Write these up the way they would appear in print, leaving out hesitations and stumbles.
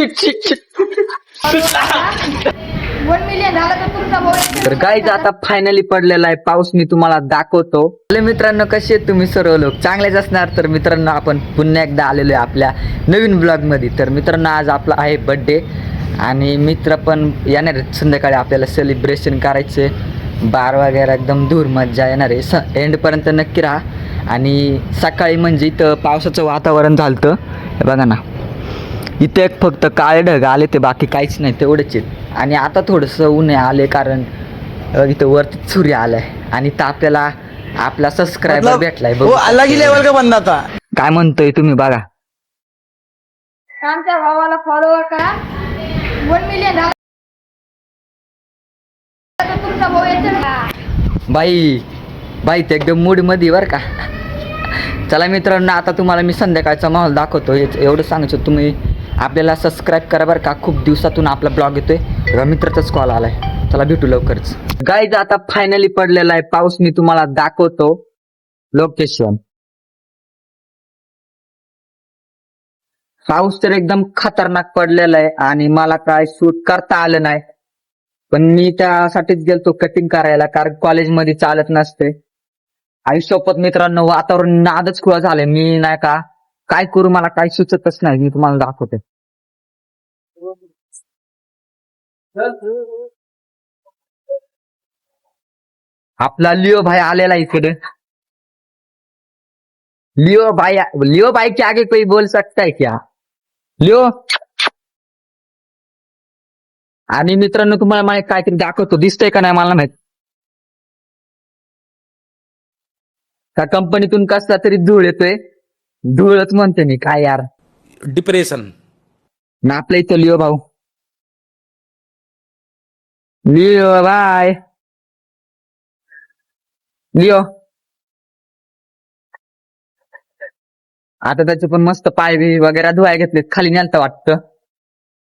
Shit shit shit 1 million झाला तर तुमचा भाऊ तर गाईज आता फायनली पडलेला आहे पाऊस. मी तुम्हाला दाखवतो. मित्रांनो, कसे आहेत तुम्ही सर्व लोक? चांगलेच असणार. तर मित्रांनो, आपण पुन्हा एकदा आलेलो आहे आपल्या नवीन ब्लॉग मध्ये. तर मित्रांनो, आज आपला आहे बर्थडे आणि मित्र पण येणार आहेत. संध्याकाळी आपल्याला सेलिब्रेशन करायचे. बार वगैरे एकदम दूर मज्जा येणार आहे. एंड पर्यंत नक्की राहा. आणि सकाळी म्हणजे इथं पावसाचं वातावरण झालं. बघा ना, इथं एक फक्त काळे ढग आले, ते बाकी काहीच नाही, तेवढेच आहेत. आणि आता थोडंसं ऊन आले कारण इथं वरती सूर्य आलाय आणि इथं आपल्याला आपला सबस्क्रायबर भेटलाय. वो अलग ही लेवल का बंदा था. काय म्हणतोय तुम्ही बघा. आमच्या भावाला फॉलोअर करा. 1 मिलियन झाला तर तुमचा भाऊ याच्या बाई ते एकदम मूड मध्ये बर का. चला मित्रांनो, आता तुम्हाला मी संध्याकाळचा माहोल दाखवतो. एवढं सांगायचं, तुम्ही आपल्याला सबस्क्राईब करा बरं का. खूप दिवसातून आपला ब्लॉग येतोय. मित्राचाच कॉल आलाय. चला भेटू लवकरच. गाईज आता फायनली पडलेला आहे पाऊस. मी तुम्हाला दाखवतो लोकेशन. पाऊस तर एकदम खतरनाक पडलेला आहे आणि मला काय शूट करता आलं नाही. पण मी त्यासाठीच गेलतो कटिंग करायला, कारण कॉलेजमध्ये चालत नसते. आयुष्यपत मित्रांनो, वातावरण नादच खुळा झालंय. मी नाही का काय करू, मला काही सुचतच नाही. मी तुम्हाला दाखवते. आपला लिओ भाई आलेला इकडे. लिओ भाई के आगे कोई बोल सकता है क्या? लिओ. आणि मित्रांनो, तुम्हाला मला काहीतरी दाखवतो. दिसतंय का नाही मला माहित. त्या कंपनीतून कसला तरी धूळ येतोय. धूळच म्हणते मी, काय यार. डिप्रेशन. ना आपल्या इथं लिओ भाऊ. Leo bye. लिओ. आता त्याचे पण मस्त पाय बी वगैरे धुवाय घेतलेत. खाली नेलतं वाटतं.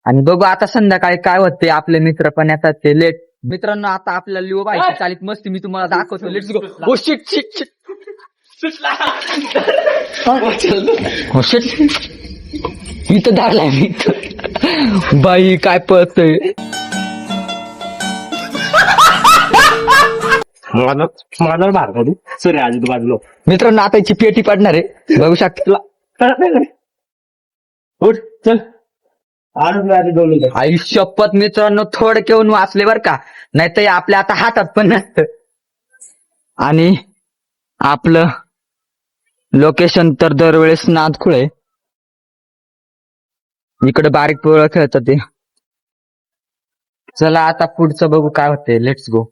आणि बघू आता संध्याकाळी काय होते. आपले मित्र पण येतात ते लेट. मित्रांनो, आता आपल्या लिओ बाई चालीत मस्ती मी तुम्हाला दाखवतो. Let's go. Oh shit shit shit. हो शिट. इथं धरलाय मी. बाई काय पळतय. मला बाहेर काढू सर आज बाजूला मित्रांनो, आता याची पेटी पडणार आहे. बघू शकता. उठ चल आई शपथ मित्रांनो, थोडं केऊन वाचले बर का. नाही तर आपल्या आता हातात पण नसतं. आणि आपलं लोकेशन तर दरवेळेस नादखुळे. इकडे बारीक पोरं खेळतात ते. चला आता पुढचं बघू काय होते. Let's go.